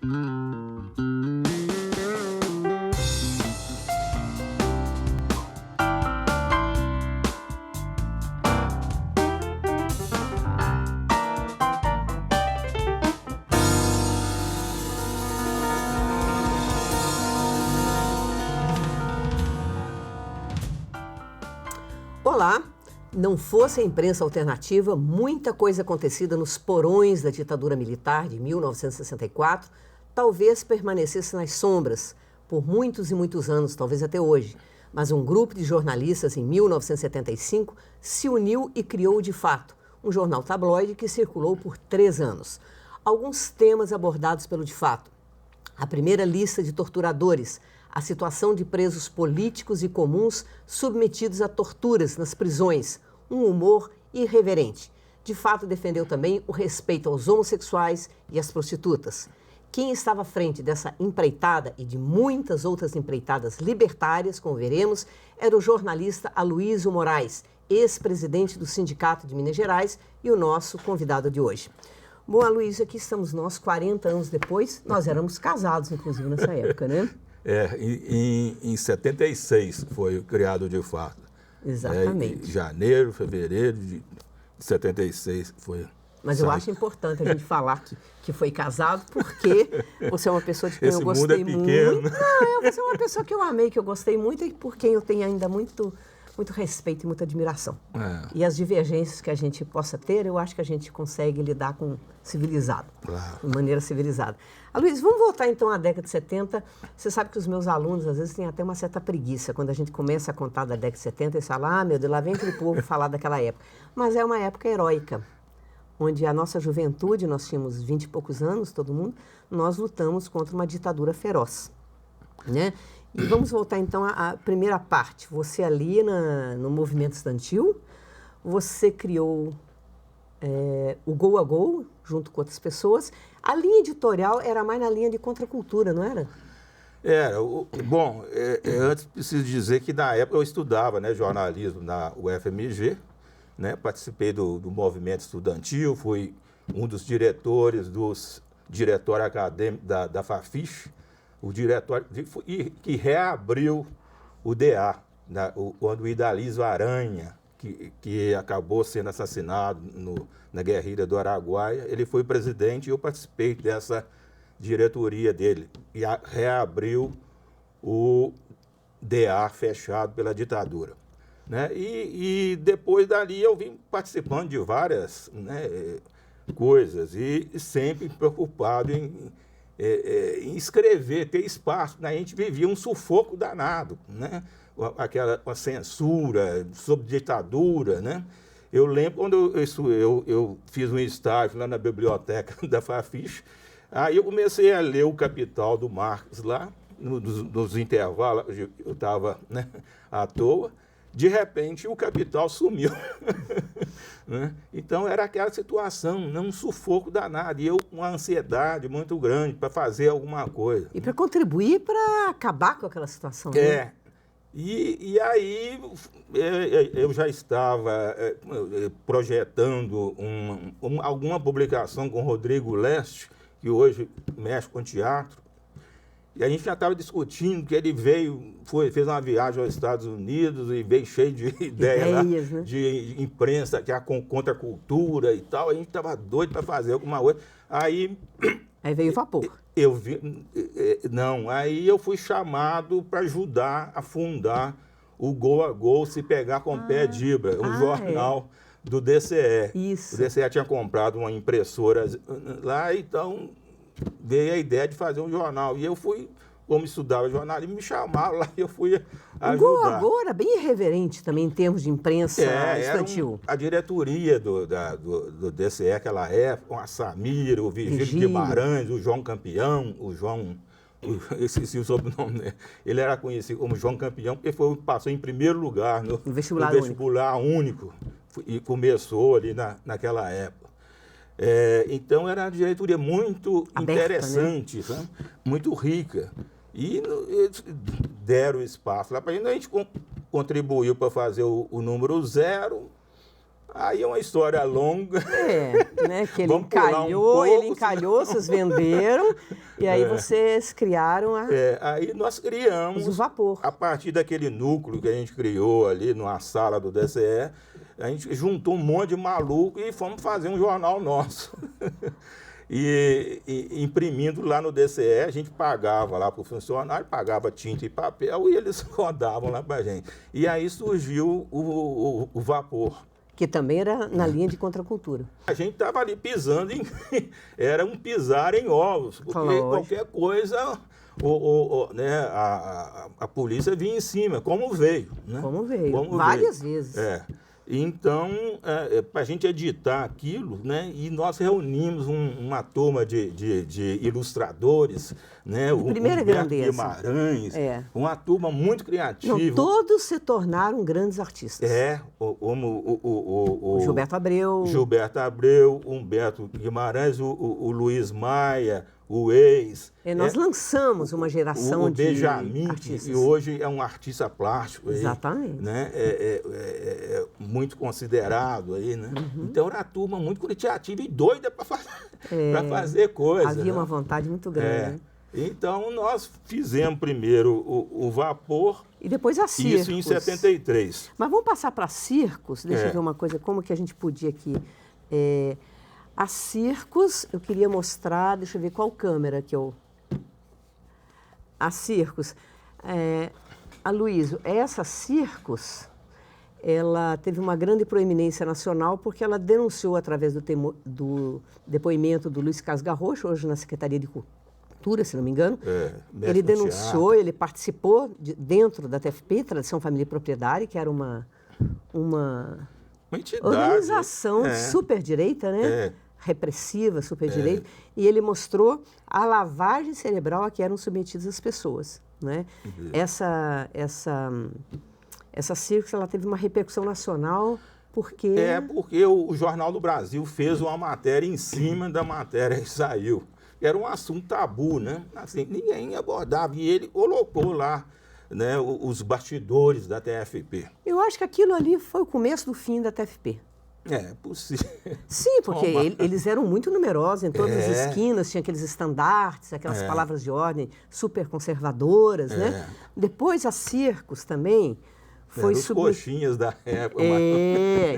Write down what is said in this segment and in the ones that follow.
Olá! Não fosse a imprensa alternativa, muita coisa acontecida nos porões da ditadura militar de 1964 talvez permanecesse nas sombras por muitos e muitos anos, talvez até hoje. Mas um grupo de jornalistas em 1975 se uniu e criou de fato um jornal tabloide que circulou por 3 anos. Alguns temas abordados pelo De Fato: a primeira lista de torturadores, a situação de presos políticos e comuns submetidos a torturas nas prisões, um humor irreverente. De Fato, defendeu também o respeito aos homossexuais e às prostitutas. Quem estava à frente dessa empreitada e de muitas outras empreitadas libertárias, como veremos, era o jornalista Aloysio Moraes, ex-presidente do Sindicato de Minas Gerais e o nosso convidado de hoje. Bom, Aloysio, aqui estamos nós, 40 anos depois. Nós éramos casados, inclusive, nessa época, né? Em 76 foi criado o De Fato. Exatamente. Em janeiro, fevereiro de 76 foi. Mas eu acho importante a gente falar que foi casado, porque você é uma pessoa de quem eu gostei muito. Não, você é uma pessoa que eu amei, que eu gostei muito e por quem eu tenho ainda muito respeito e muita admiração. E as divergências que a gente possa ter, eu acho que a gente consegue lidar com civilizado, de maneira civilizada. Aloysio, vamos voltar então à década de 70. Você sabe que os meus alunos, às vezes, têm até uma certa preguiça. Quando a gente começa a contar da década de 70, eles falam, meu Deus, lá vem aquele povo falar daquela época. Mas é uma época heróica, onde a nossa juventude, nós tínhamos 20 e poucos anos, todo mundo, nós lutamos contra uma ditadura feroz, né? E vamos voltar então à primeira parte. Você ali no movimento estudantil, você criou o Gol a Gol, junto com outras pessoas. A linha editorial era mais na linha de contracultura, não era? Bom, antes preciso dizer que na época eu estudava, né, jornalismo na UFMG, né, participei do movimento estudantil, fui um dos diretores dos diretório acadêmico da Fafiche, o diretório que reabriu o DA, quando o Idalísio Aranha, que acabou sendo assassinado na guerrilha do Araguaia, ele foi presidente e eu participei dessa diretoria dele. E reabriu o DA fechado pela ditadura. Né? E depois dali eu vim participando de várias, né, coisas e sempre preocupado em escrever, ter espaço. A gente vivia um sufoco danado, né? Uma censura, sob ditadura, né? Eu lembro quando eu fiz um estágio lá na biblioteca da Fafiche, aí eu comecei a ler o Capital do Marx lá, nos intervalos, eu estava, né, à toa, de repente o Capital sumiu. Né? Então era aquela situação, um sufoco danado, e eu com uma ansiedade muito grande para fazer alguma coisa. E para contribuir para acabar com aquela situação. Né? E aí eu já estava projetando alguma publicação com Rodrigo Leste, que hoje mexe com teatro, e a gente já estava discutindo que ele fez uma viagem aos Estados Unidos e veio cheio de ideias, né? De imprensa, que é contra a cultura e tal. A gente estava doido para fazer alguma coisa. Aí veio o vapor. Aí eu fui chamado para ajudar a fundar o Gol a Gol, Se Pegar com Pé de Ibra, um jornal do DCE. Isso. O DCE tinha comprado uma impressora lá, então veio a ideia de fazer um jornal. E eu fui, como estudava jornalismo, me chamaram lá e eu fui ajudar. O Gol a Gol era bem irreverente também em termos de imprensa estudantil. A diretoria do DCE naquela época, a Samira, o Vigílio Guimarães, o João Campeão, eu esqueci o sobrenome dele. Ele era conhecido como João Campeão, porque passou em primeiro lugar no vestibular único. E começou ali naquela época. Então era uma diretoria muito aberta, interessante, né? Sabe? Muito rica. E eles deram espaço lá para a gente contribuiu para fazer o número 0. Aí é uma história longa. Né? Que ele encalhou, vocês venderam, e aí vocês criaram aí nós criamos o Vapor. A partir daquele núcleo que a gente criou ali numa sala do DCE, a gente juntou um monte de maluco e fomos fazer um jornal nosso. E imprimindo lá no DCE, a gente pagava lá para o funcionário, pagava tinta e papel e eles rodavam lá para a gente. E aí surgiu o Vapor. Que também era na linha de contracultura. A gente estava ali pisando era um pisar em ovos, porque qualquer coisa né, a polícia vinha em cima, como veio. Né? Como veio, várias vezes. Então, para a gente editar aquilo, né, e nós reunimos uma turma de ilustradores, né, o Humberto Guimarães, uma turma muito criativa. Não, todos se tornaram grandes artistas. O Gilberto Abreu. Humberto Guimarães, o Luiz Maia, o Ex. Nós lançamos uma geração de Benjamin, artistas. que hoje é um artista plástico. Exatamente. Aí, né? É muito considerado aí, né? Então era uma turma muito criativa e doida para fazer coisas. Havia uma vontade muito grande. Né? Então nós fizemos primeiro o Vapor. E depois a Circos. Isso em 73. Mas vamos passar para Circos. Deixa eu ver uma coisa, como que a gente podia aqui... A Circos, eu queria mostrar, deixa eu ver qual câmera que eu... A Circos. Aloysio, essa Circos, ela teve uma grande proeminência nacional porque ela denunciou, através do depoimento do Luiz Carlos Garrocho, hoje na Secretaria de Cultura, se não me engano. Ele denunciou, ele participou dentro da TFP, Tradição, Família e Propriedade, que era uma entidade, organização de superdireita, né? Repressiva, superdireita. E ele mostrou a lavagem cerebral a que eram submetidas as pessoas. Né? Essa Circos, ela teve uma repercussão nacional porque... Porque o Jornal do Brasil fez uma matéria em cima da matéria que saiu. Era um assunto tabu, né? Assim, ninguém abordava. E ele colocou lá, né, os bastidores da TFP. Eu acho que aquilo ali foi o começo do fim da TFP. É possível. Sim, porque eles eram muito numerosos em todas as esquinas, tinha aqueles estandartes, aquelas palavras de ordem super conservadoras, né? Depois a Circos também foi os coxinhas da época.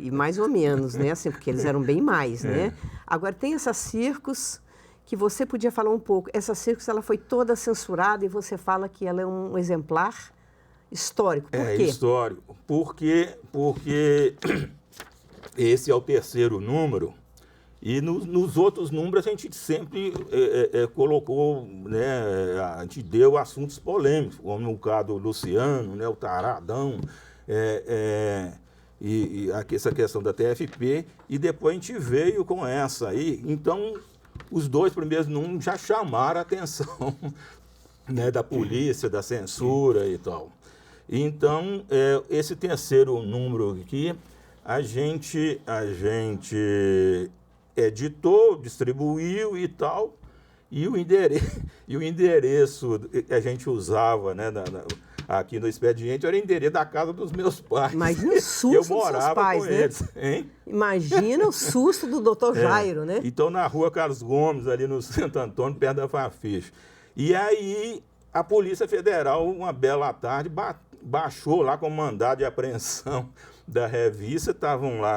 E mais ou menos, né? Assim, porque eles eram bem mais, né? Agora tem essa Circos que você podia falar um pouco. Essa Circos, ela foi toda censurada e você fala que ela é um exemplar histórico. Por quê? Histórico. Porque esse é o terceiro número, e nos outros números a gente sempre colocou, né, a gente deu assuntos polêmicos, como no caso do Luciano, né, o Taradão, e essa questão da TFP, e depois a gente veio com essa aí. Então, os dois primeiros números já chamaram a atenção, né, da polícia, da censura e tal. Então, esse terceiro número aqui, a gente editou, distribuiu e tal, e o endereço que a gente usava, né, aqui no expediente era o endereço da casa dos meus pais. Imagina o susto dos seus pais, né? Eles, hein? Imagina o susto do doutor Jairo, né? Então, na rua Carlos Gomes, ali no Santo Antônio, perto da Fafiche. E aí, a Polícia Federal, uma bela tarde, baixou lá com mandado de apreensão da revista.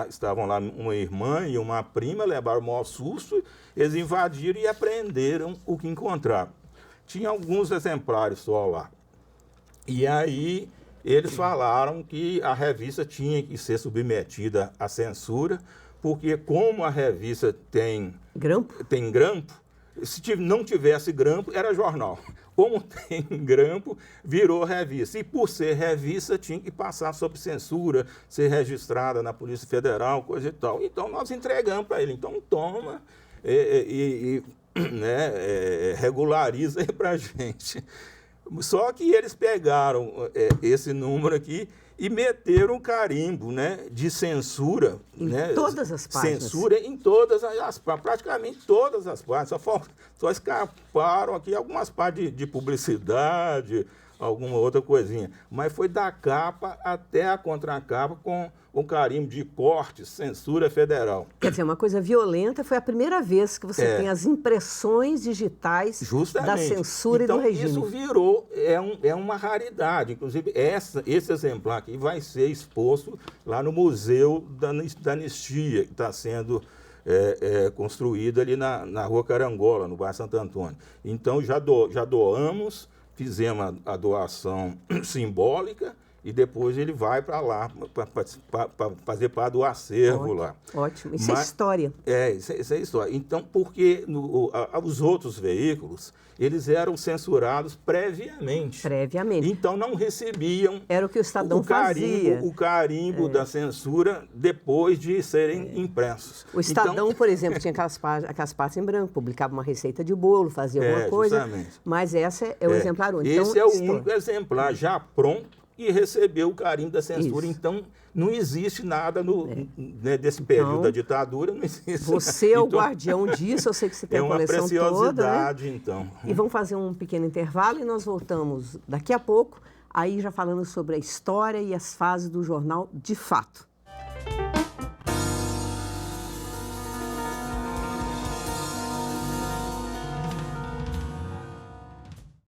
Estavam lá uma irmã e uma prima, levaram o maior susto, eles invadiram e apreenderam o que encontraram. Tinha alguns exemplares só lá. E aí eles falaram que a revista tinha que ser submetida à censura, porque como a revista tem grampo, se não tivesse grampo, era jornal. Como tem grampo, virou revista. E por ser revista, tinha que passar sob censura, ser registrada na Polícia Federal, coisa e tal. Então, nós entregamos para ele. Então, toma regulariza aí para a gente. Só que eles pegaram esse número aqui e meteram um carimbo, né, de censura. Em todas as páginas. Censura em todas as páginas, praticamente todas as páginas. Só escaparam aqui algumas páginas de publicidade, alguma outra coisinha. Mas foi da capa até a contracapa com o carimbo de corte, censura federal. Quer dizer, uma coisa violenta, foi a primeira vez que você tem as impressões digitais da censura e do regime. Então, isso virou, uma raridade. Inclusive, esse exemplar aqui vai ser exposto lá no Museu da Anistia, que está sendo construído ali na Rua Carangola, no bairro Santo Antônio. Então, já doamos, fizemos a doação simbólica, e depois ele vai para lá para fazer parte do acervo lá. Ótimo. Isso é história. Isso é história. Então, porque os outros veículos, eles eram censurados previamente. Previamente. Então, não recebiam era o que o Estadão fazia. O carimbo da censura depois de serem impressos. O Estadão, por exemplo, tinha aquelas partes em branco, publicava uma receita de bolo, fazia alguma coisa. Justamente. Mas esse é o exemplar único. Esse é o único exemplar já pronto e recebeu o carimbo da censura. Isso. Então, não existe nada desse período da ditadura. Não existe você nada. É o guardião disso, eu sei que você tem a coleção toda. É uma preciosidade, então. E vamos fazer um pequeno intervalo e nós voltamos daqui a pouco, aí já falando sobre a história e as fases do jornal de fato.